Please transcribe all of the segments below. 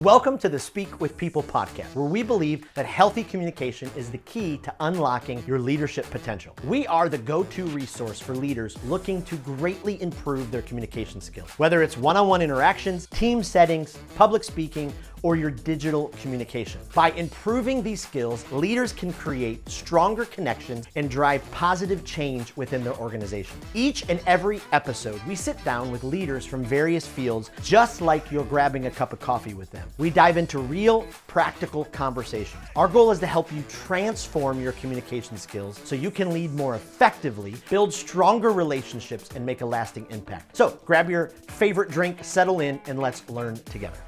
Welcome to the Speak with People podcast, where we believe that healthy communication is the key to unlocking your leadership potential. We are the go-to resource for leaders looking to greatly improve their communication skills, whether it's one-on-one interactions, team settings, public speaking, or your digital communication. By improving these skills, leaders can create stronger connections and drive positive change within their organization. Each and every episode, we sit down with leaders from various fields, just like you're grabbing a cup of coffee with them. We dive into real, practical conversations. Our goal is to help you transform your communication skills so you can lead more effectively, build stronger relationships, and make a lasting impact. So grab your favorite drink, settle in, and let's learn together.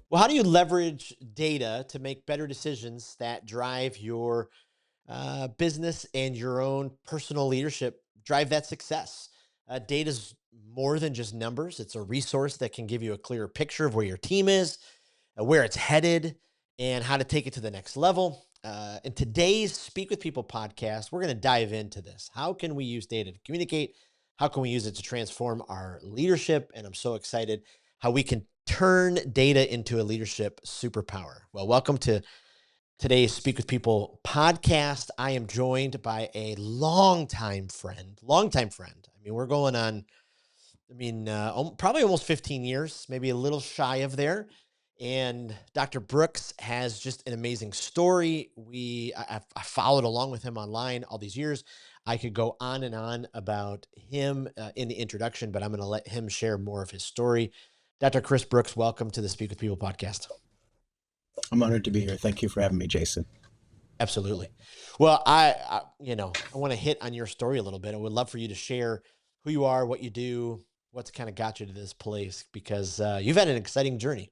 Well, how do you leverage data to make better decisions that drive your business and your own personal leadership, drive that success? Data is more than just numbers. It's a resource that can give you a clearer picture of where your team is, where it's headed, and how to take it to the next level. In today's Speak with People podcast, we're going to dive into this. How can we use data to communicate? How can we use it to transform our leadership? And I'm so excited how we can turn data into a leadership superpower. Well, welcome to today's Speak with People podcast. I am joined by a longtime friend. I mean, we're going on, probably almost 15 years, maybe a little shy of there. And Dr. Brooks has just an amazing story. I followed along with him online all these years. I could go on and on about him in the introduction, but I'm going to let him share more of his story. Dr. Chris Brooks, welcome to the Speak with People podcast. I'm honored to be here. Thank you for having me, Jason. Absolutely. Well, I want to hit on your story a little bit. I would love for you to share who you are, what you do, what's kind of got you to this place, because you've had an exciting journey.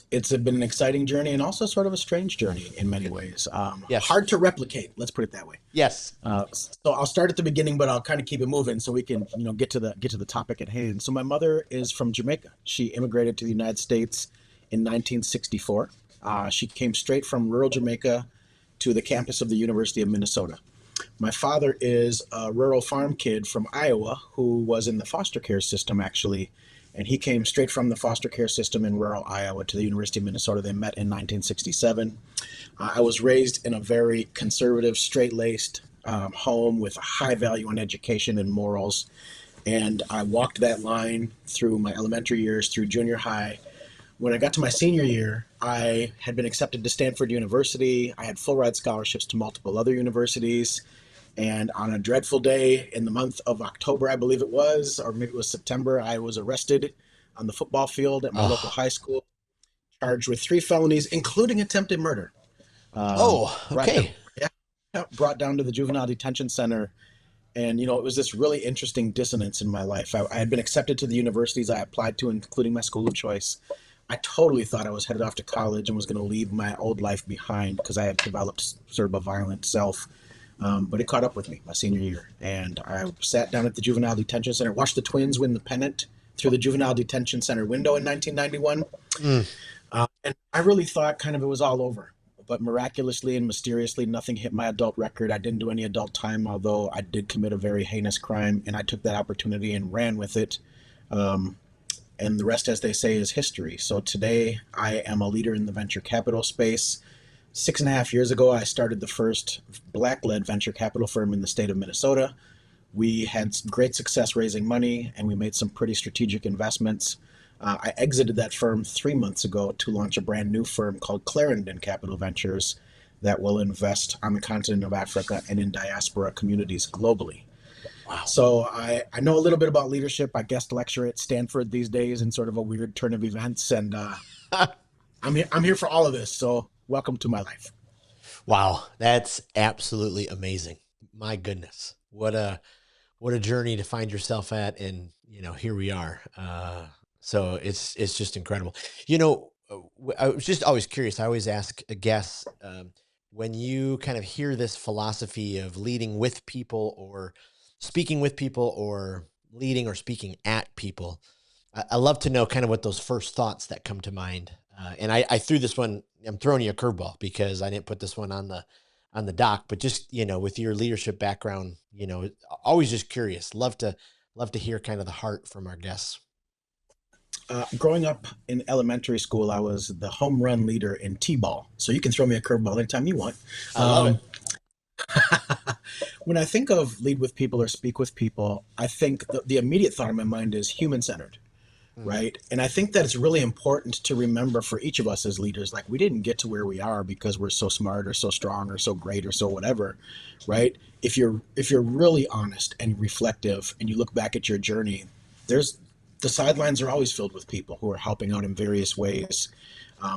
It's been an exciting journey and also sort of a strange journey in many ways. Yes. Hard to replicate. Let's put it that way. Yes. So I'll start at the beginning, but I'll kind of keep it moving so we can, get to the topic at hand. So my mother is from Jamaica. She immigrated to the United States in 1964. She came straight from rural Jamaica to the campus of the University of Minnesota. My father is a rural farm kid from Iowa who was in the foster care system, actually. And he came straight from the foster care system in rural Iowa to the University of Minnesota. They met in 1967. I was raised in a very conservative, straight-laced home with a high value on education and morals. And I walked that line through my elementary years, through junior high. When I got to my senior year, I had been accepted to Stanford University. I had full ride scholarships to multiple other universities. And on a dreadful day in the month of October, I believe it was, or maybe it was September, I was arrested on the football field at my local high school, charged with 3 felonies, including attempted murder. Okay. Brought down to the juvenile detention center. And, it was this really interesting dissonance in my life. I had been accepted to the universities I applied to, including my school of choice. I totally thought I was headed off to college and was going to leave my old life behind because I had developed sort of a violent self. But it caught up with me my senior year. And I sat down at the juvenile detention center, watched the Twins win the pennant through the juvenile detention center window in 1991. And I really thought kind of it was all over. But miraculously and mysteriously, nothing hit my adult record. I didn't do any adult time, although I did commit a very heinous crime. And I took that opportunity and ran with it. And the rest, as they say, is history. So today I am a leader in the venture capital space. 6.5 years ago, I started the first Black-led venture capital firm in the state of Minnesota. We had great success raising money, and we made some pretty strategic investments. I exited that firm 3 months ago to launch a brand new firm called Clarendon Capital Ventures that will invest on the continent of Africa and in diaspora communities globally. Wow. So I know a little bit about leadership. I guest lecture at Stanford these days in sort of a weird turn of events, and I'm here for all of this. So welcome to my life. Wow, that's absolutely amazing. My goodness, what a journey to find yourself at, and here we are. So it's just incredible. I was just always curious. I always ask a guest when you kind of hear this philosophy of leading with people, or speaking with people, or leading or speaking at people. I love to know kind of what those first thoughts that come to mind. And I threw this one. I'm throwing you a curveball because I didn't put this one on the doc. But just with your leadership background, always just curious. Love to hear kind of the heart from our guests. Growing up in elementary school, I was the home run leader in T-ball. So you can throw me a curveball anytime you want. I love it. Um, when I think of lead with people or speak with people, I think the immediate thought in my mind is human centered, Mm, right? And I think that it's really important to remember for each of us as leaders, like we didn't get to where we are because we're so smart or so strong or so great or so whatever, right? If you're really honest and reflective and you look back at your journey, there's the sidelines are always filled with people who are helping out in various ways.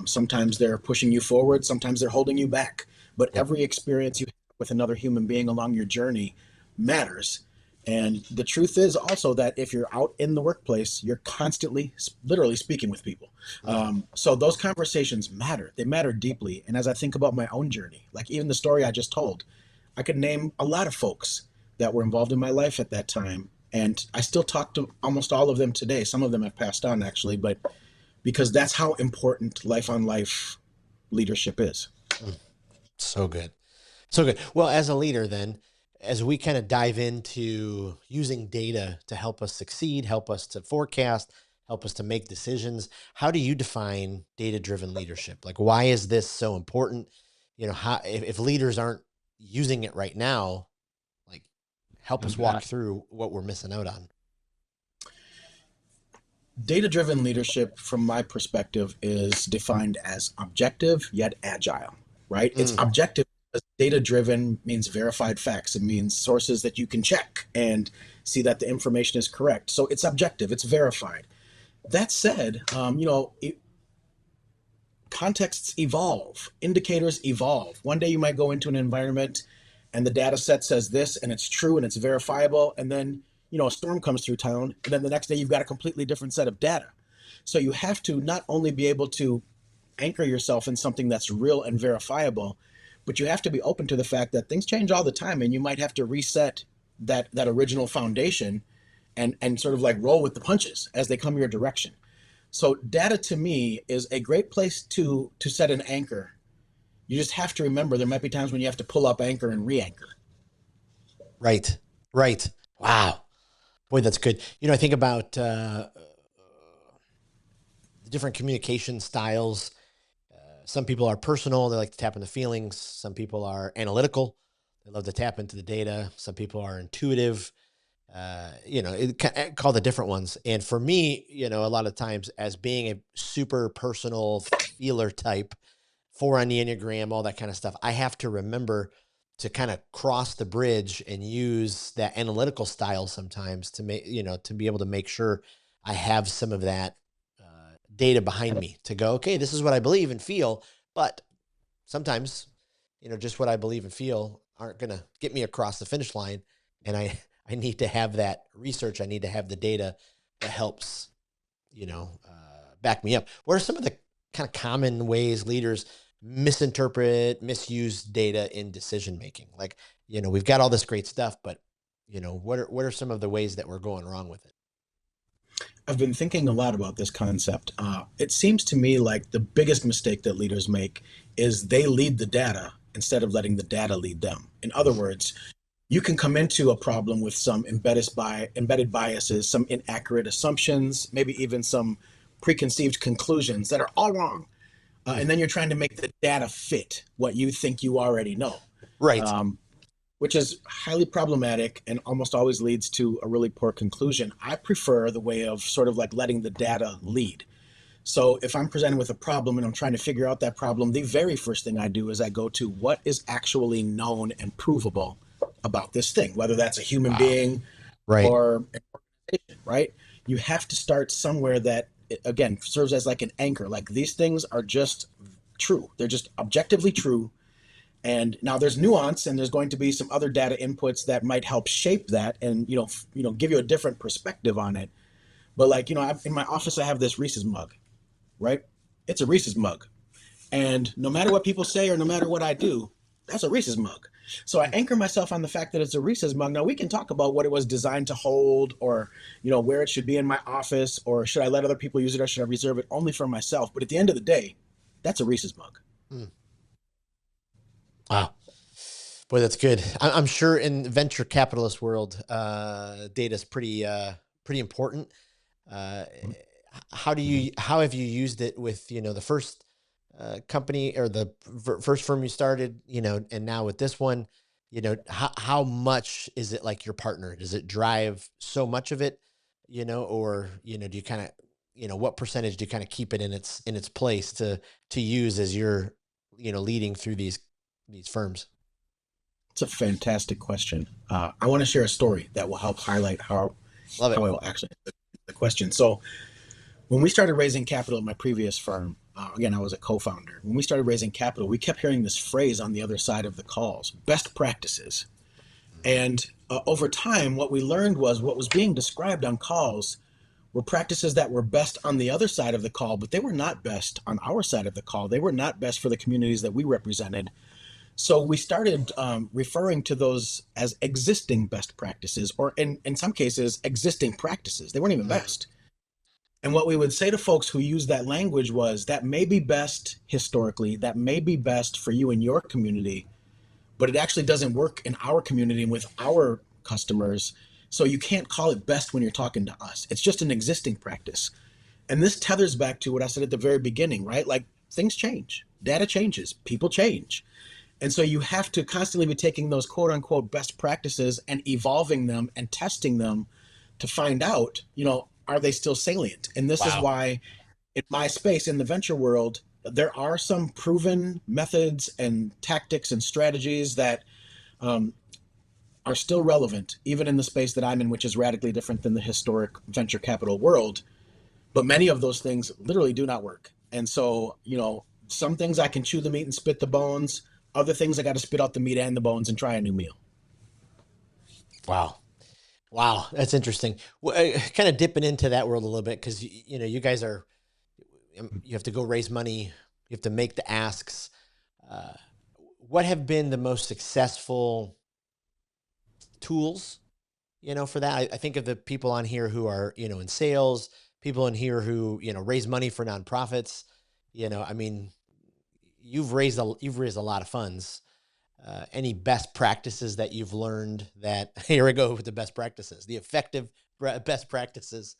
Sometimes they're pushing you forward, sometimes they're holding you back. But yep. every experience you have with another human being along your journey matters. And the truth is also that if you're out in the workplace, you're constantly, literally speaking with people. Mm, So those conversations matter. They matter deeply. And as I think about my own journey, like even the story I just told, I could name a lot of folks that were involved in my life at that time. And I still talk to almost all of them today. Some of them have passed on actually, but because that's how important life on life leadership is. mm. So good. So good. Well, as a leader, then, as we kind of dive into using data to help us succeed, help us to forecast, help us to make decisions, how do you define data driven leadership? Like, why is this so important? How, if leaders aren't using it right now, like, help us walk through what we're missing out on. Data driven leadership, from my perspective, is defined as objective yet agile, right? It's Mm, objective because data driven means verified facts. It means sources that you can check and see that the information is correct. So it's objective, it's verified. That said, contexts evolve, indicators evolve. One day you might go into an environment and the data set says this and it's true and it's verifiable. And then, a storm comes through town. And then the next day you've got a completely different set of data. So you have to not only be able to anchor yourself in something that's real and verifiable, but you have to be open to the fact that things change all the time and you might have to reset that original foundation and sort of like roll with the punches as they come your direction. So data to me is a great place to set an anchor. You just have to remember there might be times when you have to pull up anchor and re-anchor. right. Right. Wow. Boy, that's good. I think about the different communication styles. Some people are personal, they like to tap into feelings. Some people are analytical, they love to tap into the data. Some people are intuitive, call the different ones. And for me, a lot of times, as being a super personal feeler type, four on the Enneagram, all that kind of stuff, I have to remember to kind of cross the bridge and use that analytical style sometimes to make, to be able to make sure I have some of that data behind me to go, okay, this is what I believe and feel. But sometimes, just what I believe and feel aren't going to get me across the finish line. And I need to have that research. I need to have the data that helps, back me up. What are some of the kind of common ways leaders misinterpret, misuse data in decision making? Like, we've got all this great stuff, but what are some of the ways that we're going wrong with it? I've been thinking a lot about this concept. It seems to me like the biggest mistake that leaders make is they lead the data instead of letting the data lead them. In other words, you can come into a problem with some embedded biases, some inaccurate assumptions, maybe even some preconceived conclusions that are all wrong. Mm, And then you're trying to make the data fit what you think you already know, right. um, which is highly problematic and almost always leads to a really poor conclusion. I prefer the way of sort of like letting the data lead. So if I'm presented with a problem and I'm trying to figure out that problem, the very first thing I do is I go to what is actually known and provable about this thing, whether that's a human Wow. being Right. or an organization, right? You have to start somewhere that, again, serves as like an anchor. Like these things are just true. They're just objectively true. And now there's nuance and there's going to be some other data inputs that might help shape that and, give you a different perspective on it. But like, in my office, I have this Reese's mug, right? It's a Reese's mug. And no matter what people say or no matter what I do, that's a Reese's mug. So I anchor myself on the fact that it's a Reese's mug. Now we can talk about what it was designed to hold or, where it should be in my office or should I let other people use it or should I reserve it only for myself? But at the end of the day, that's a Reese's mug. Mm, wow. Boy, that's good. I'm sure in venture capitalist world, data is pretty important. Uh, how have you used it with, the first company, or the first firm you started, and now with this one, how much is it like your partner? Does it drive so much of it, or, do you kind of, what percentage do you kind of keep it in its place to use as you're, leading through these firms? It's a fantastic question. I want to share a story that will help highlight Love how it. I will actually answer the question. So when we started raising capital at my previous firm, again, I was a co-founder. When we started raising capital, we kept hearing this phrase on the other side of the calls: best practices. And over time, what we learned was what was being described on calls were practices that were best on the other side of the call, but they were not best on our side of the call. They were not best for the communities that we represented. So we started referring to those as existing best practices, or in some cases, existing practices. They weren't even Mm, best. And what we would say to folks who use that language was that may be best historically, that may be best for you and your community, but it actually doesn't work in our community and with our customers. So you can't call it best when you're talking to us. It's just an existing practice. And this tethers back to what I said at the very beginning, right? Like, things change, data changes, people change. And so you have to constantly be taking those quote unquote best practices and evolving them and testing them to find out, are they still salient? And this is wow. why in my space, in the venture world, there are some proven methods and tactics and strategies that um, are still relevant, even in the space that I'm in, which is radically different than the historic venture capital world. But many of those things literally do not work. And so, some things I can chew the meat and spit the bones. Other things I got to spit out the meat and the bones and try a new meal. Wow. Wow, that's interesting. Well, kind of dipping into that world a little bit, because you guys are, you have to go raise money, you have to make the asks. Uh, what have been the most successful tools, for that? I think of the people on here who are, in sales, people in here who, raise money for nonprofits. I mean, you've raised a lot of funds. Any best practices that you've learned that here we go with the best practices, the effective best practices.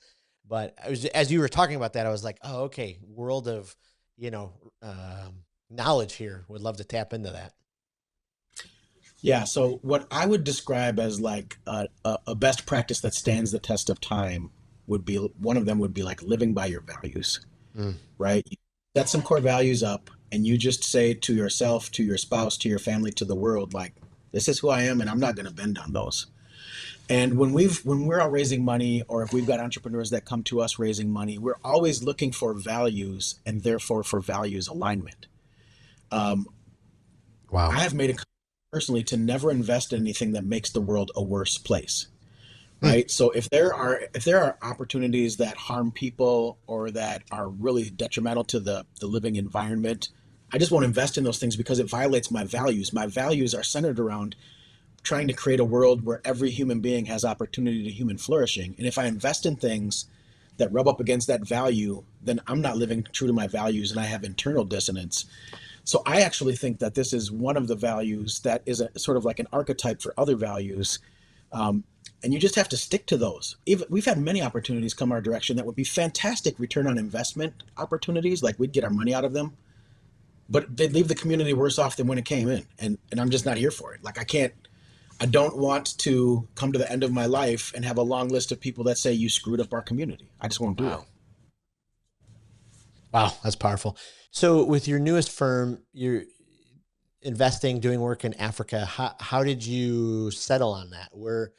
But as you were talking about that, I was like, oh, okay, world of, you know, knowledge here. Would love to tap into that. Yeah. So, what I would describe as like a best practice that stands the test of time would be one of them would be like living by your values, Mm, right? You set some core values up and you just say to yourself, to your spouse, to your family, to the world, like, this is who I am and I'm not going to bend on those. And when we're out raising money, or if we've got entrepreneurs that come to us raising money, we're always looking for values and therefore for values alignment. Um, wow. I have made a commitment personally to never invest in anything that makes the world a worse place. Mm, Right. So if there are opportunities that harm people or that are really detrimental to the living environment, I just won't invest in those things because it violates my values. My values are centered around trying to create a world where every human being has opportunity to human flourishing. And if I invest in things that rub up against that value, then I'm not living true to my values and I have internal dissonance. So I actually think that this is one of the values that is a sort of like an archetype for other values. Um, and you just have to stick to those. Even we've had many opportunities come our direction that would be fantastic return on investment opportunities, like we'd get our money out of them, but they'd leave the community worse off than when it came in. And I'm just not here for it. Like I don't want to come to the end of my life and have a long list of people that say you screwed up our community. I just won't do it. wow. Wow, that's powerful. So with your newest firm, you're investing, doing work in Africa. How did you settle on that? Where,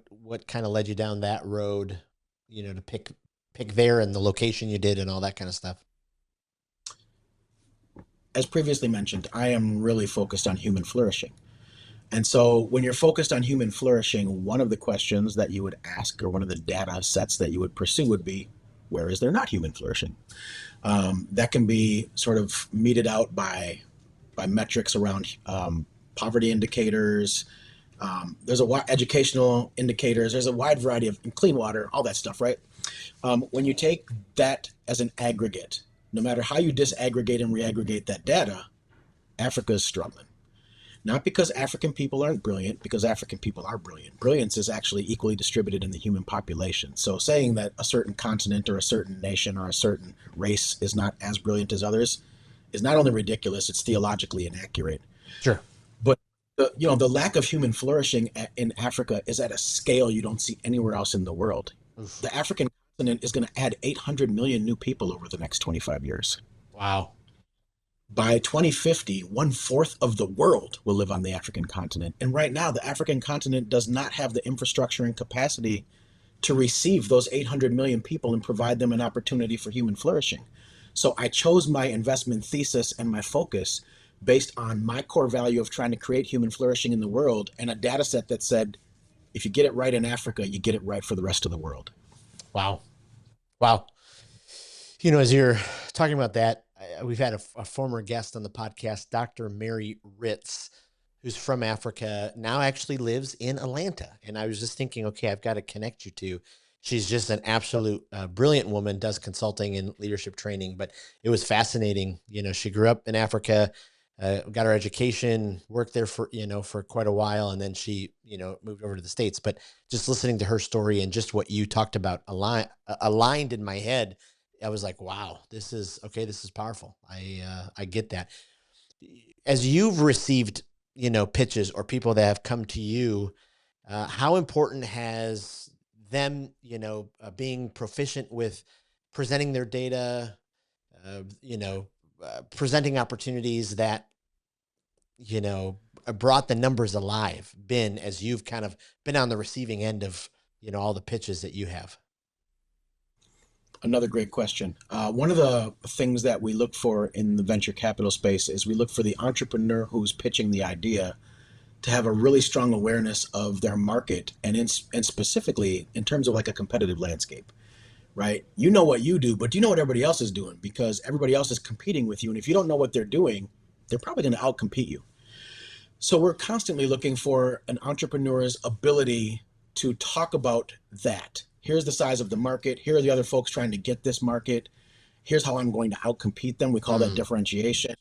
what kind of led you down that road, to pick there and the location you did and all that kind of stuff? As previously mentioned, I am really focused on human flourishing. And so when you're focused on human flourishing, one of the questions that you would ask, or one of the data sets that you would pursue, would be, where is there not human flourishing? That can be sort of meted out by metrics around poverty indicators. There's educational indicators. There's a wide variety of clean water, all that stuff, right? When you take that as an aggregate, no matter how you disaggregate and reaggregate that data, Africa is struggling. Not because African people aren't brilliant, because African people are brilliant. Brilliance is actually equally distributed in the human population. So saying that a certain continent or a certain nation or a certain race is not as brilliant as others is not only ridiculous, it's theologically inaccurate. Sure. But the lack of human flourishing in Africa is at a scale you don't see anywhere else in the world. Oof. The African continent is going to add 800 million new people over the next 25 years. Wow. By 2050, 1/4 of the world will live on the African continent. And right now, the African continent does not have the infrastructure and capacity to receive those 800 million people and provide them an opportunity for human flourishing. So I chose my investment thesis and my focus based on my core value of trying to create human flourishing in the world, and a data set that said, if you get it right in Africa, you get it right for the rest of the world. Wow. Wow. As you're talking about that, we've had a former guest on the podcast, Dr. Mary Ritz, who's from Africa, now actually lives in Atlanta. And I was just thinking, okay, I've got to connect you to. She's just an absolute brilliant woman, does consulting and leadership training. But it was fascinating. She grew up in Africa, got her education, worked there for quite a while, and then she moved over to the States. But just listening to her story and just what you talked about aligned in my head. I was like, wow, this is okay. This is powerful. I get that. As you've received, pitches or people that have come to you, how important has them, being proficient with presenting their data, presenting opportunities that, brought the numbers alive been, as you've kind of been on the receiving end of, all the pitches that you have? Another great question. One of the things that we look for in the venture capital space is we look for the entrepreneur who's pitching the idea to have a really strong awareness of their market and specifically in terms of like a competitive landscape, right? You know what you do, but do you know what everybody else is doing? Because everybody else is competing with you. And if you don't know what they're doing, they're probably going to outcompete you. So we're constantly looking for an entrepreneur's ability to talk about that. Here's the size of the market. Here are the other folks trying to get this market. Here's how I'm going to outcompete them. We call that differentiation.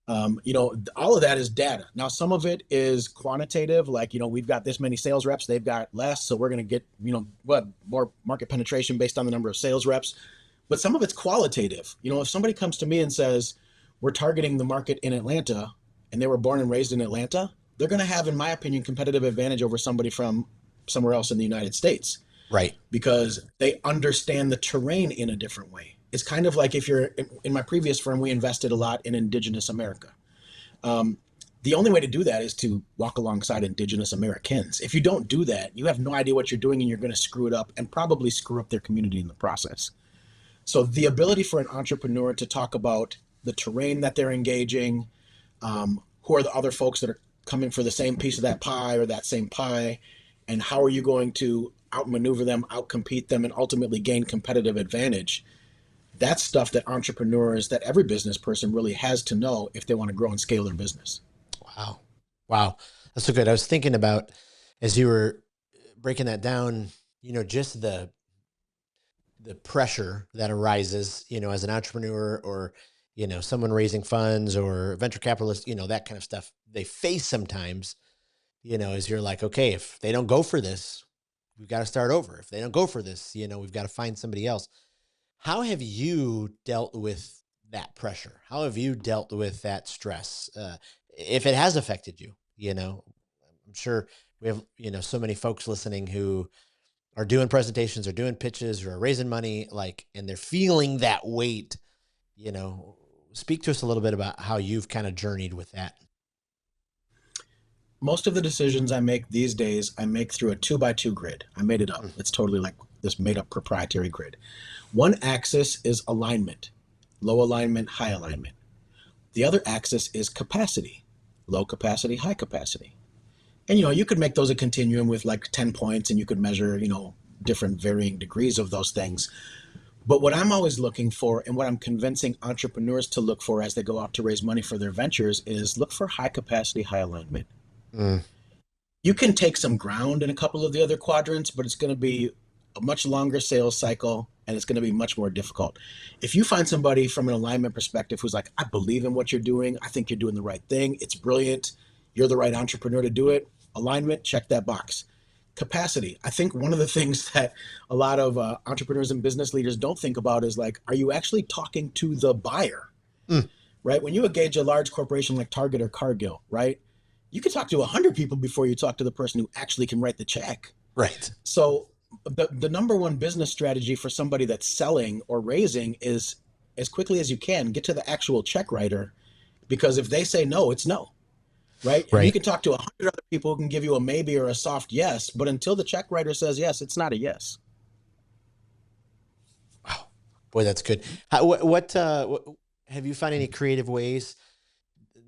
All of that is data. Now, some of it is quantitative, like, we've got this many sales reps, they've got less. So we're going to get, more market penetration based on the number of sales reps. But some of it's qualitative. If somebody comes to me and says, we're targeting the market in Atlanta and they were born and raised in Atlanta, they're going to have, in my opinion, competitive advantage over somebody from somewhere else in the United States. Right. Because they understand the terrain in a different way. It's kind of like if you're in my previous firm, we invested a lot in indigenous America. The only way to do that is to walk alongside indigenous Americans. If you don't do that, you have no idea what you're doing and you're going to screw it up and probably screw up their community in the process. So the ability for an entrepreneur to talk about the terrain that they're engaging, who are the other folks that are coming for the same piece of that pie or that same pie, and how are you going to outmaneuver them, outcompete them, and ultimately gain competitive advantage. That's stuff that entrepreneurs, that every business person really has to know if they want to grow and scale their business. Wow. Wow. That's so good. I was thinking about, as you were breaking that down, just the pressure that arises, as an entrepreneur or, someone raising funds or venture capitalist, that kind of stuff they face sometimes, as you're like, okay, if they don't go for this, we've got to start over. If they don't go for this, we've got to find somebody else. How have you dealt with that pressure? How have you dealt with that stress? If it has affected you, I'm sure we have, so many folks listening who are doing presentations or doing pitches or raising money, and they're feeling that weight, speak to us a little bit about how you've kind of journeyed with that. Most of the decisions I make these days, I make through a 2x2 grid. I made it up. It's totally like this made up proprietary grid. One axis is alignment, low alignment, high alignment. The other axis is capacity, low capacity, high capacity. And, you could make those a continuum with like 10 points and you could measure, different varying degrees of those things. But what I'm always looking for and what I'm convincing entrepreneurs to look for as they go out to raise money for their ventures is look for high capacity, high alignment. You can take some ground in a couple of the other quadrants, but it's going to be a much longer sales cycle and it's going to be much more difficult. If you find somebody from an alignment perspective who's like, I believe in what you're doing, I think you're doing the right thing, it's brilliant, You're the right entrepreneur to do it. Alignment, check that box. Capacity. I think one of the things that a lot of entrepreneurs and business leaders don't think about is like, are you actually talking to the buyer? Mm, Right? When you engage a large corporation like Target or Cargill, right? You can talk to 100 people before you talk to the person who actually can write the check. right. So the number one business strategy for somebody that's selling or raising is as quickly as you can get to the actual check writer, because if they say no, it's no, right? And you Right. can talk to 100 other people who can give you a maybe or a soft yes, but until the check writer says yes, it's not a yes. Wow. Boy, that's good. What have you found any creative ways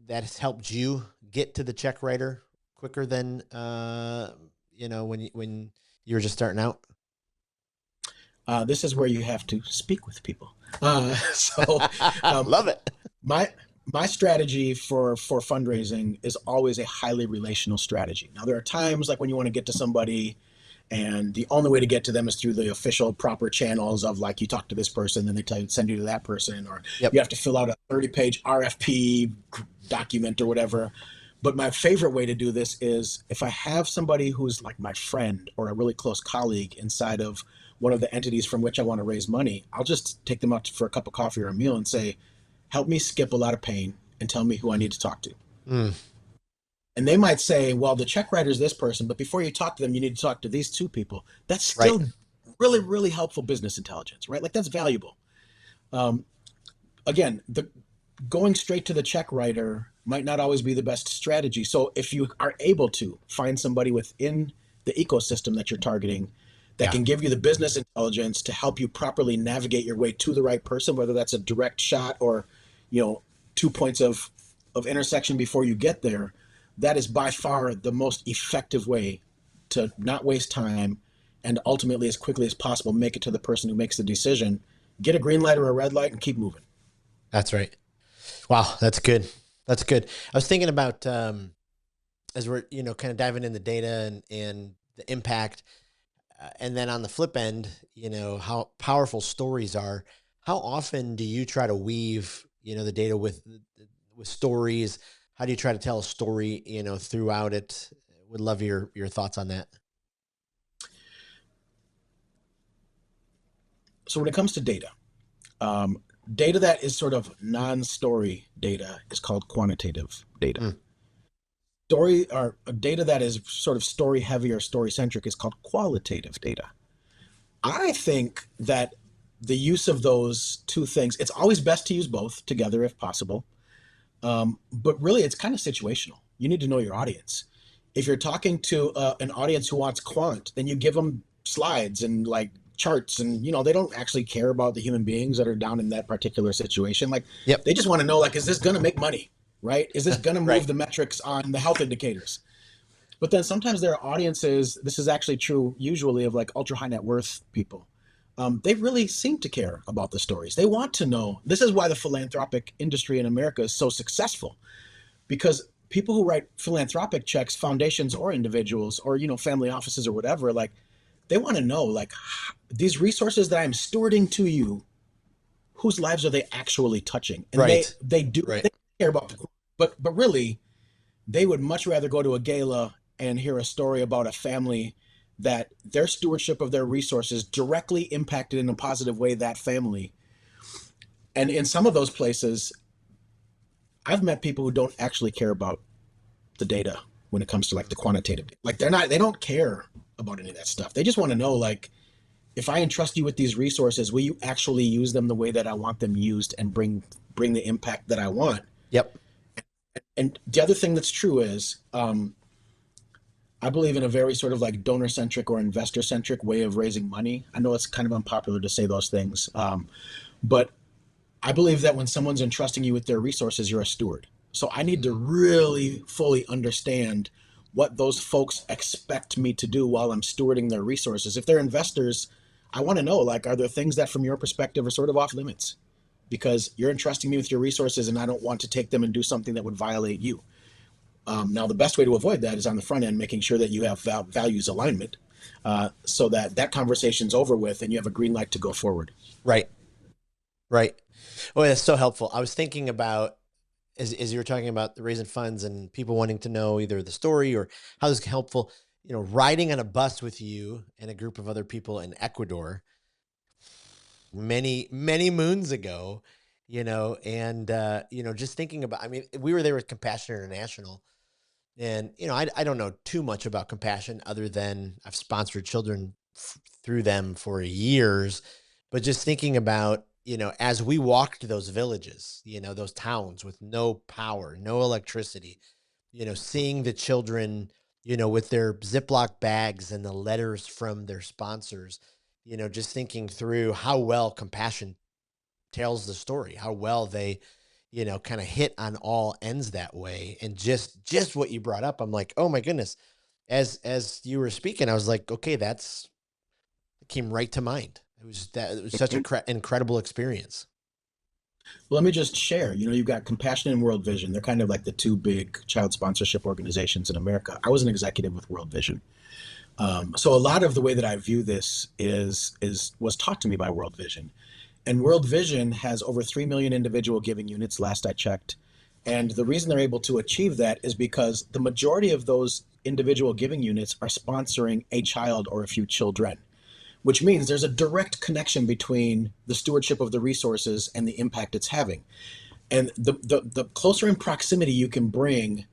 that has helped you get to the check writer quicker than, when you were just starting out? This is where you have to speak with people. So um, Love it. my my strategy for fundraising is always a highly relational strategy. Now there are times like when you want to get to somebody and the only way to get to them is through the official proper channels of like you talk to this person, then they tell you send you to that person, or Yep. you have to fill out a 30-page RFP document or whatever. But my favorite way to do this is if I have somebody who's like my friend or a really close colleague inside of one of the entities from which I want to raise money, I'll just take them out for a cup of coffee or a meal and say, help me skip a lot of pain and tell me who I need to talk to. Mm, And they might say, well, the check writer is this person, but before you talk to them, you need to talk to these two people. That's right. still really, really helpful business intelligence, right? Like that's valuable. Um, Again, the going straight to the check writer might not always be the best strategy. So if you are able to find somebody within the ecosystem that you're targeting that Yeah. can give you the business intelligence to help you properly navigate your way to the right person, whether that's a direct shot or, you know, 2 points of intersection before you get there, that is by far the most effective way to not waste time and ultimately as quickly as possible make it to the person who makes the decision. Get a green light or a red light and keep moving. That's right. Wow. That's good. That's good. I was thinking about, as we're, kind of diving in the data and the impact, and then on the flip end, how powerful stories are. How often do you try to weave, the data with stories? How do you try to tell a story, throughout it? Would love your thoughts on that. So when it comes to data, um, data that is sort of non-story data is called quantitative data. Mm, Story or data that is sort of story heavy or story centric is called qualitative data. I think that the use of those two things, it's always best to use both together if possible. But really, it's kind of situational. You need to know your audience. If you're talking to an audience who wants quant, then you give them slides and like charts, and they don't actually care about the human beings that are down in that particular situation. Like yep. they just want to know, like, is this going to make money? Right? Is this going to Right. move the metrics on the health indicators? But then sometimes there are audiences, this is actually true usually of like ultra high net worth people. They really seem to care about the stories. They want to know. This is why the philanthropic industry in America is so successful, because people who write philanthropic checks, foundations or individuals or, family offices or whatever, like they want to know, like, these resources that I'm stewarding to you, whose lives are they actually touching? And they, Right. they do, Right. they care about the, but really, they would much rather go to a gala and hear a story about a family that their stewardship of their resources directly impacted in a positive way that family. And in some of those places, I've met people who don't actually care about the data when it comes to like the quantitative. Like they don't care about any of that stuff. They just want to know, like, if I entrust you with these resources, will you actually use them the way that I want them used and bring the impact that I want? Yep. And the other thing that's true is I believe in a very sort of like donor centric or investor centric way of raising money. I know it's kind of unpopular to say those things, but I believe that when someone's entrusting you with their resources, you're a steward. So I need to really fully understand what those folks expect me to do while I'm stewarding their resources. If they're investors, I want to know, like, are there things that from your perspective are sort of off limits? Because you're entrusting me with your resources and I don't want to take them and do something that would violate you. Now, the best way to avoid that is on the front end, making sure that you have values alignment, so that that conversation's over with and you have a green light to go forward. Right. Right. Oh, that's so helpful. I was thinking about, as you were talking about the raising funds and people wanting to know either the story or how this is helpful, riding on a bus with you and a group of other people in Ecuador many, many moons ago, and, just thinking about, I mean, we were there with Compassion International. And, I don't know too much about Compassion other than I've sponsored children through them for years. But just thinking about, as we walked those villages, those towns with no power, no electricity, seeing the children, with their Ziploc bags and the letters from their sponsors, just thinking through how well Compassion tells the story, how well they, kind of hit on all ends that way. And just what you brought up, I'm like, oh my goodness. As you were speaking, I was like, okay, it came right to mind. It was such a incredible experience. Well, let me just share. You've got Compassion and World Vision. They're kind of like the two big child sponsorship organizations in America. I was an executive with World Vision. So a lot of the way that I view this is was taught to me by World Vision. And World Vision has over 3 million individual giving units, last I checked. And the reason they're able to achieve that is because the majority of those individual giving units are sponsoring a child or a few children, which means there's a direct connection between the stewardship of the resources and the impact it's having. And the closer in proximity you can bring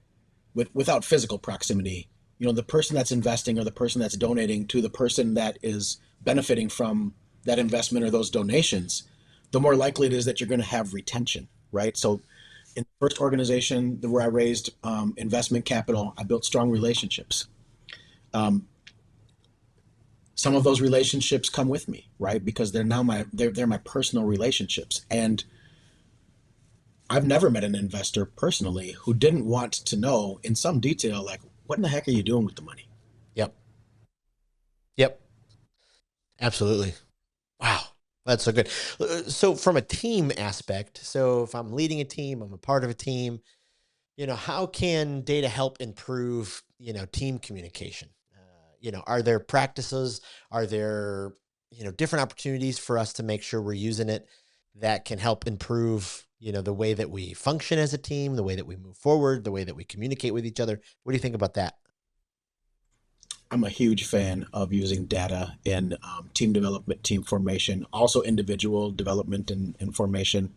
without physical proximity, the person that's investing or the person that's donating to the person that is benefiting from that investment or those donations, the more likely it is that you're going to have retention, right? So in the first organization where I raised investment capital, I built strong relationships. Um, some of those relationships come with me, right? Because they're my personal relationships. And I've never met an investor personally who didn't want to know in some detail, like, what in the heck are you doing with the money? Yep. Yep. Absolutely. Wow. That's so good. So from a team aspect, so if I'm leading a team, I'm a part of a team, how can data help improve, team communication? Are there practices? Are there, different opportunities for us to make sure we're using it that can help improve, the way that we function as a team, the way that we move forward, the way that we communicate with each other? What do you think about that? I'm a huge fan of using data in team development, team formation, also individual development and formation.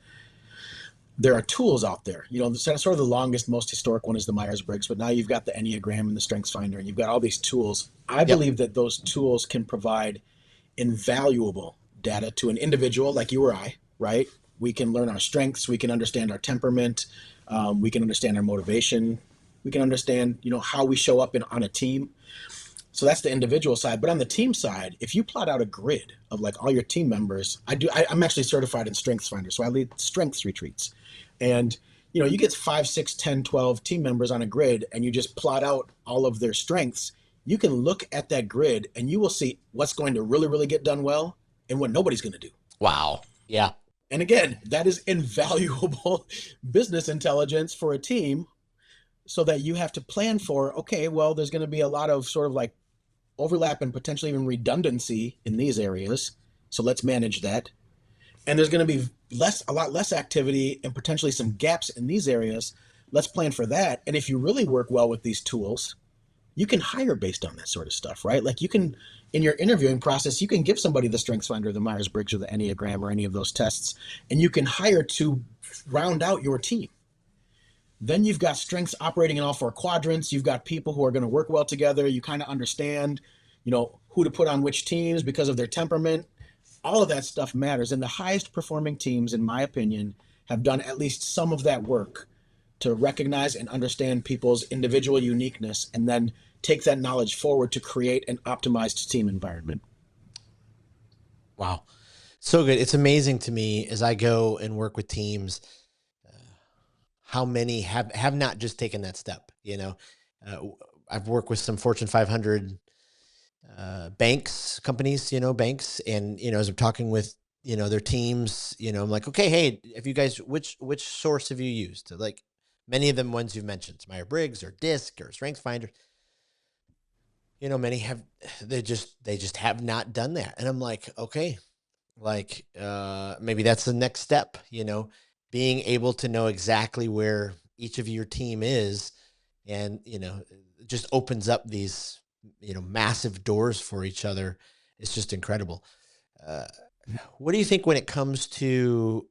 There are tools out there. Sort of the longest, most historic one is the Myers-Briggs, but now you've got the Enneagram and the Strengths Finder, and you've got all these tools. I Yep. believe that those tools can provide invaluable data to an individual like you or I, right? We can learn our strengths, we can understand our temperament, we can understand our motivation, we can understand, how we show up on a team. So that's the individual side. But on the team side, if you plot out a grid of like all your team members, I'm actually certified in Strengths Finder. So I lead strengths retreats. And you get 5, 6, 10, 12 team members on a grid and you just plot out all of their strengths. You can look at that grid and you will see what's going to really, really get done well and what nobody's going to do. Wow. Yeah. And again, that is invaluable business intelligence for a team so that you have to plan for, okay, well, there's going to be a lot of sort of like overlap and potentially even redundancy in these areas. So let's manage that. And there's going to be a lot less activity and potentially some gaps in these areas. Let's plan for that. And if you really work well with these tools, you can hire based on that sort of stuff, right? Like you can, in your interviewing process, you can give somebody the Strengths Finder, the Myers-Briggs, or the Enneagram, or any of those tests, and you can hire to round out your team. Then you've got strengths operating in all four quadrants. You've got people who are going to work well together. You kind of understand, who to put on which teams because of their temperament. All of that stuff matters. And the highest performing teams, in my opinion, have done at least some of that work to recognize and understand people's individual uniqueness and then take that knowledge forward to create an optimized team environment. Wow. So good. It's amazing to me as I go and work with teams, how many have not just taken that step. I've worked with some Fortune 500 banks, companies, banks, and as I'm talking with their teams, I'm like, okay, hey, have you guys which source have you used? Like many of them ones you've mentioned, Meyer Briggs or Disc or Strength Finder. Many have they just have not done that, and I'm like, okay, like maybe that's the next step. being able to know exactly where each of your team is, and it just opens up these massive doors for each other. It's just incredible. uh, what do you think when it comes to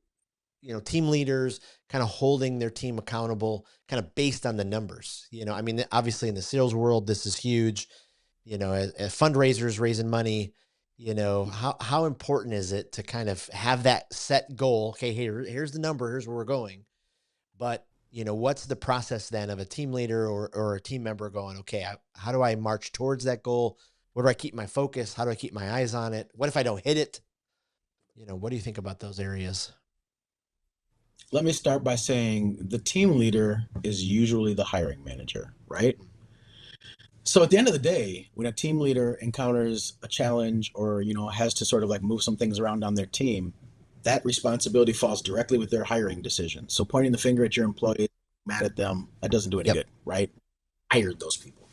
team leaders kind of holding their team accountable, kind of based on the numbers? I mean, obviously in the sales world, this is huge. As fundraisers raising money, how important is it to kind of have that set goal? Okay, here's the number, here's where we're going. But what's the process then of a team leader or a team member going, okay, how do I march towards that goal? Where do I keep my focus? How do I keep my eyes on it? What if I don't hit it? What do you think about those areas? Let me start by saying the team leader is usually the hiring manager, right? So at the end of the day, when a team leader encounters a challenge or, has to sort of like move some things around on their team, that responsibility falls directly with their hiring decision. So pointing the finger at your employees, mad at them, that doesn't do any Yep. good, right? Hired those people.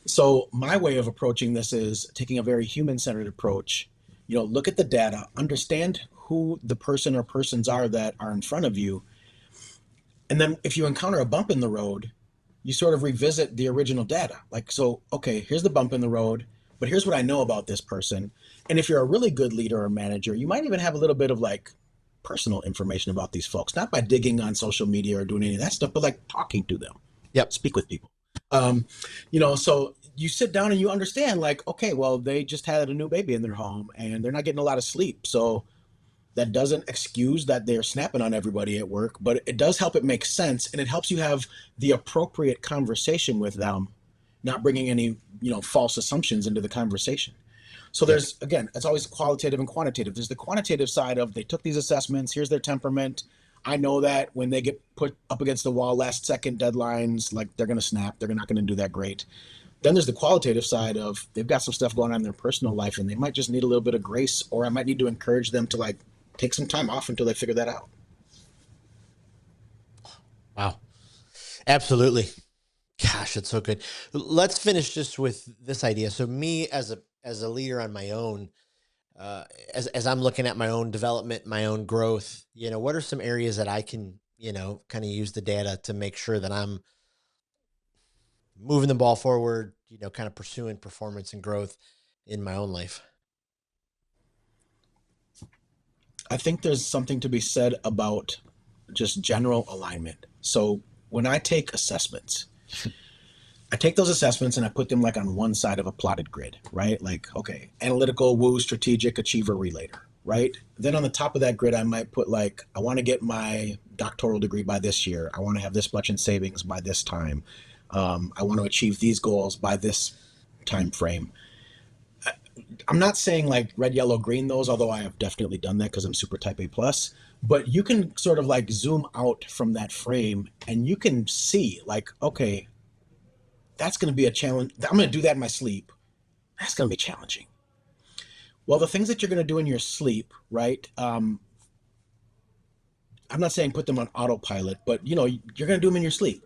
So my way of approaching this is taking a very human-centered approach. Look at the data, understand who the person or persons are that are in front of you. And then if you encounter a bump in the road, you sort of revisit the original data. Like, so, okay, here's the bump in the road, but here's what I know about this person. And if you're a really good leader or manager, you might even have a little bit of like personal information about these folks, not by digging on social media or doing any of that stuff, but like talking to them, Yep. speak with people. So you sit down and you understand, like, okay, well, they just had a new baby in their home and they're not getting a lot of sleep. So that doesn't excuse that they're snapping on everybody at work, but it does help it make sense, and it helps you have the appropriate conversation with them, not bringing any false assumptions into the conversation. So Yep. there's, again, it's always qualitative and quantitative. There's the quantitative side of they took these assessments, here's their temperament. I know that when they get put up against the wall, last second deadlines, like they're going to snap, they're not going to do that great. Then there's the qualitative side of they've got some stuff going on in their personal life and they might just need a little bit of grace, or I might need to encourage them to like take some time off until they figure that out. Wow. Absolutely. Gosh, it's so good. Let's finish just with this idea. So me as a leader on my own, as I'm looking at my own development, my own growth, what are some areas that I can, kind of use the data to make sure that I'm moving the ball forward, kind of pursuing performance and growth in my own life? I think there's something to be said about just general alignment. So when I take assessments, I take those assessments and I put them like on one side of a plotted grid, right? Like, okay, analytical, woo, strategic, achiever, relator, right? Then on the top of that grid, I might put like, I want to get my doctoral degree by this year. I want to have this much in savings by this time. I want to achieve these goals by this time frame. I'm not saying like red, yellow, green those, although I have definitely done that because I'm super type A plus. But you can sort of like zoom out from that frame and you can see like, okay, that's going to be a challenge. I'm going to do that in my sleep. That's going to be challenging. Well, the things that you're going to do in your sleep, right? I'm not saying put them on autopilot, but you're going to do them in your sleep.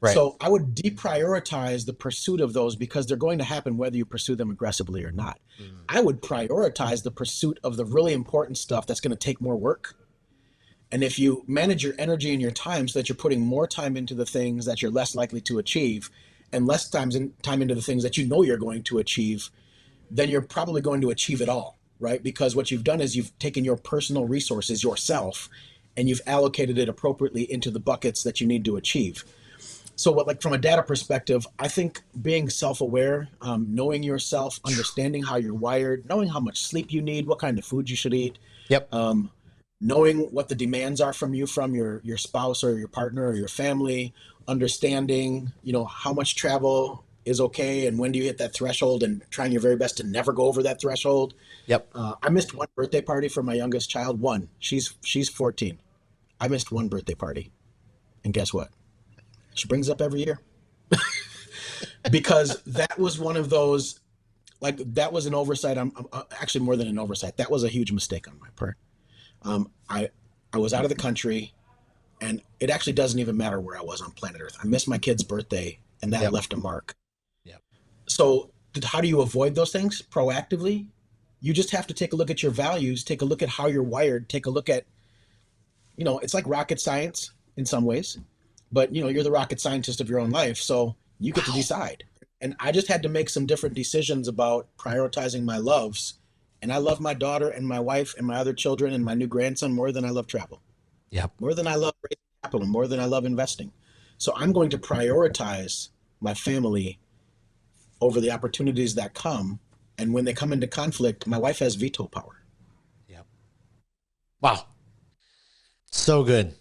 Right. So I would deprioritize the pursuit of those because they're going to happen whether you pursue them aggressively or not. Mm. I would prioritize the pursuit of the really important stuff that's going to take more work. And if you manage your energy and your time so that you're putting more time into the things that you're less likely to achieve and less time into the things that you know you're going to achieve, then you're probably going to achieve it all, right? Because what you've done is you've taken your personal resources yourself and you've allocated it appropriately into the buckets that you need to achieve. So what, like from a data perspective, I think being self-aware, knowing yourself, understanding how you're wired, knowing how much sleep you need, what kind of food you should eat, Yep. knowing what the demands are from you from your spouse or your partner or your family, understanding how much travel is okay and when do you hit that threshold, and trying your very best to never go over that threshold. Yep. I missed one birthday party for my youngest child. One. She's 14. I missed one birthday party, and guess what? She brings up every year because that was one of those, like, that was an oversight. I'm actually more than an oversight. That was a huge mistake on my part. I was out of the country, and it actually doesn't even matter where I was on planet Earth. I missed my kid's birthday, and that Yep. left a mark. Yep. So how do you avoid those things proactively? You just have to take a look at your values, take a look at how you're wired, take a look at it's like rocket science in some ways, but you're the rocket scientist of your own life, so you get to Wow. decide. And I just had to make some different decisions about prioritizing my loves. And I love my daughter and my wife and my other children and my new grandson more than I love travel, Yep. more than I love raising capital, more than I love investing. So I'm going to prioritize my family over the opportunities that come. And when they come into conflict, my wife has veto power. Yep. Wow. So good.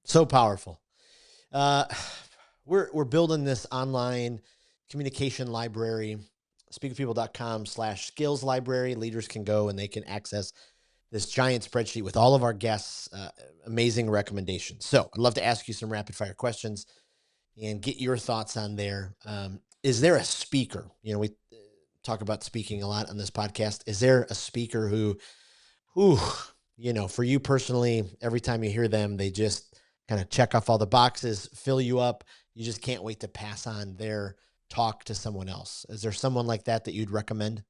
So powerful. Uh, we're building this online communication library, speakofpeople.com/skills library. Leaders can go and they can access this giant spreadsheet with all of our guests, amazing recommendations. So I'd love to ask you some rapid fire questions and get your thoughts on there. Is there a speaker? We talk about speaking a lot on this podcast. Is there a speaker who, for you personally, every time you hear them, they just kind of check off all the boxes, fill you up. You just can't wait to pass on their talk to someone else. Is there someone like that that you'd recommend?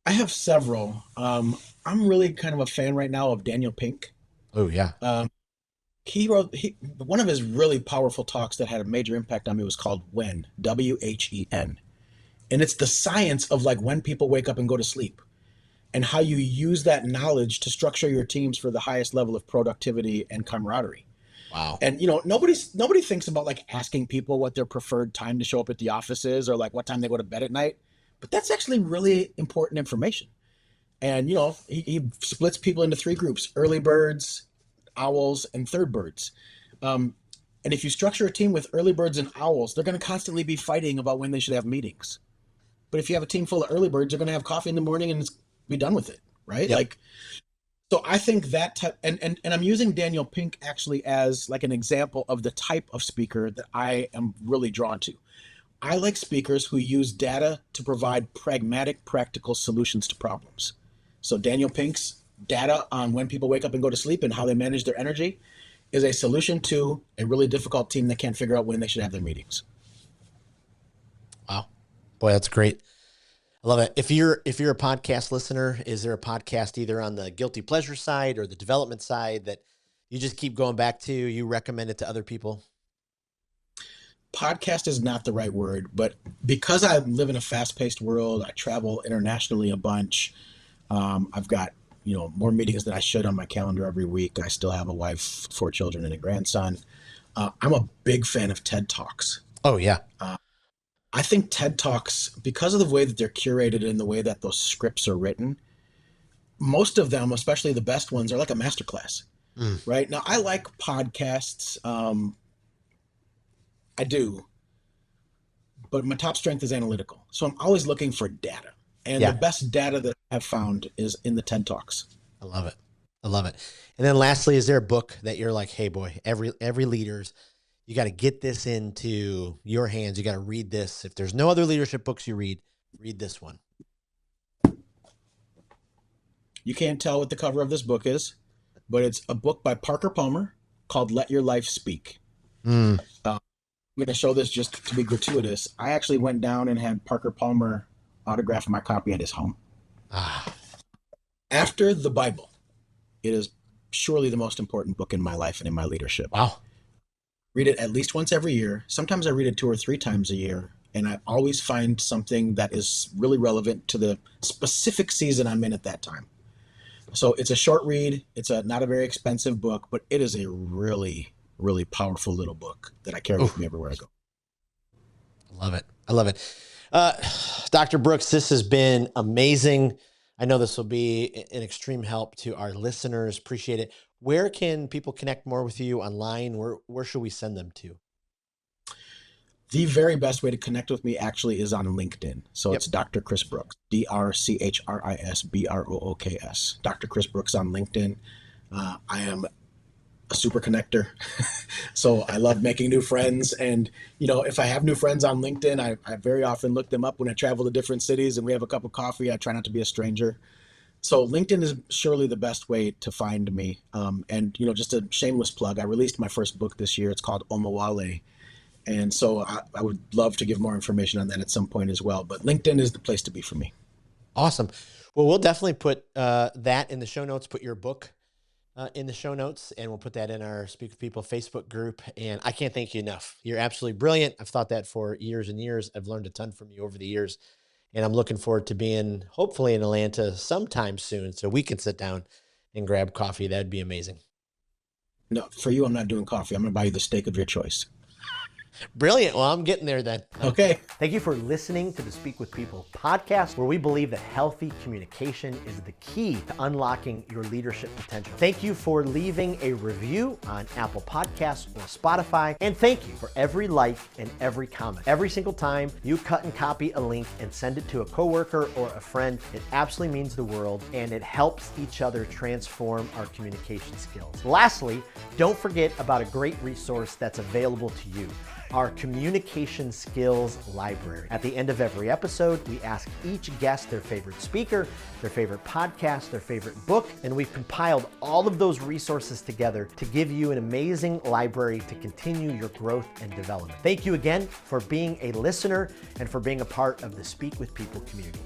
I have several. I'm really kind of a fan right now of Daniel Pink. Oh yeah. Um, one of his really powerful talks that had a major impact on me was called When, When. And it's the science of like when people wake up and go to sleep and how you use that knowledge to structure your teams for the highest level of productivity and camaraderie. Wow. And nobody thinks about like asking people what their preferred time to show up at the office is or like what time they go to bed at night. But that's actually really important information. And he splits people into three groups: early birds, owls, and third birds. Um, and if you structure a team with early birds and owls, they're going to constantly be fighting about when they should have meetings. But if you have a team full of early birds, you're going to have coffee in the morning and be done with it, right? Yep. Like, so I think that type, and I'm using Daniel Pink actually as like an example of the type of speaker that I am really drawn to. I like speakers who use data to provide pragmatic, practical solutions to problems. So Daniel Pink's data on when people wake up and go to sleep and how they manage their energy is a solution to a really difficult team that can't figure out when they should have their meetings. Wow. Boy, that's great. I love it. If you're a podcast listener, is there a podcast either on the guilty pleasure side or the development side that you just keep going back to, you recommend it to other people? Podcast is not the right word, but because I live in a fast-paced world, I travel internationally a bunch. I've got more meetings than I should on my calendar every week. I still have a wife, four children, and a grandson. I'm a big fan of TED Talks. Oh yeah. I think TED Talks, because of the way that they're curated and the way that those scripts are written, most of them, especially the best ones, are like a masterclass. Mm. Right now, I like podcasts. I do, but my top strength is analytical. So I'm always looking for data. And the Yeah. best data that I've found is in the TED Talks. I love it. I love it. And then lastly, is there a book that you're like, hey boy, every leaders, you got to get this into your hands. You got to read this. If there's no other leadership books you read this one. You can't tell what the cover of this book is, but it's a book by Parker Palmer called Let Your Life Speak. Mm. I'm going to show this just to be gratuitous. I actually went down and had Parker Palmer autograph my copy at his home. Ah, After the Bible, it is surely the most important book in my life and in my leadership. wow. Read it at least once every year. Sometimes I read it 2 or 3 times a year, and I always find something that is really relevant to the specific season I'm in at that time. So it's a short read. It's not a very expensive book, but it is a really, really powerful little book that I carry with me everywhere I go. I love it. I love it. Uh, Dr. Brooks, this has been amazing. I know this will be an extreme help to our listeners. Appreciate it. Where can people connect more with you online? Where should we send them to? The very best way to connect with me actually is on LinkedIn. So Yep. it's Dr. Chris Brooks, DrChrisBrooks, Dr. Chris Brooks on LinkedIn. I am a super connector. So I love making new friends. And, if I have new friends on LinkedIn, I very often look them up when I travel to different cities and we have a cup of coffee. I try not to be a stranger. So LinkedIn is surely the best way to find me. And, just a shameless plug, I released my first book this year. It's called Omawale. And so I would love to give more information on that at some point as well. But LinkedIn is the place to be for me. Awesome. Well, we'll definitely put that in the show notes, put your book in the show notes, and we'll put that in our Speak with People Facebook group. And I can't thank you enough. You're absolutely brilliant. I've thought that for years and years. I've learned a ton from you over the years, and I'm looking forward to being hopefully in Atlanta sometime soon so we can sit down and grab coffee. That'd be amazing. No, for you, I'm not doing coffee. I'm going to buy you the steak of your choice. Brilliant. Well, I'm getting there then. Okay. Thank you for listening to the Speak with People podcast, where we believe that healthy communication is the key to unlocking your leadership potential. Thank you for leaving a review on Apple Podcasts or Spotify. And thank you for every like and every comment. Every single time you cut and copy a link and send it to a coworker or a friend, it absolutely means the world, and it helps each other transform our communication skills. Lastly, don't forget about a great resource that's available to you: our communication skills library. At the end of every episode, we ask each guest their favorite speaker, their favorite podcast, their favorite book, and we've compiled all of those resources together to give you an amazing library to continue your growth and development. Thank you again for being a listener and for being a part of the Speak with People community.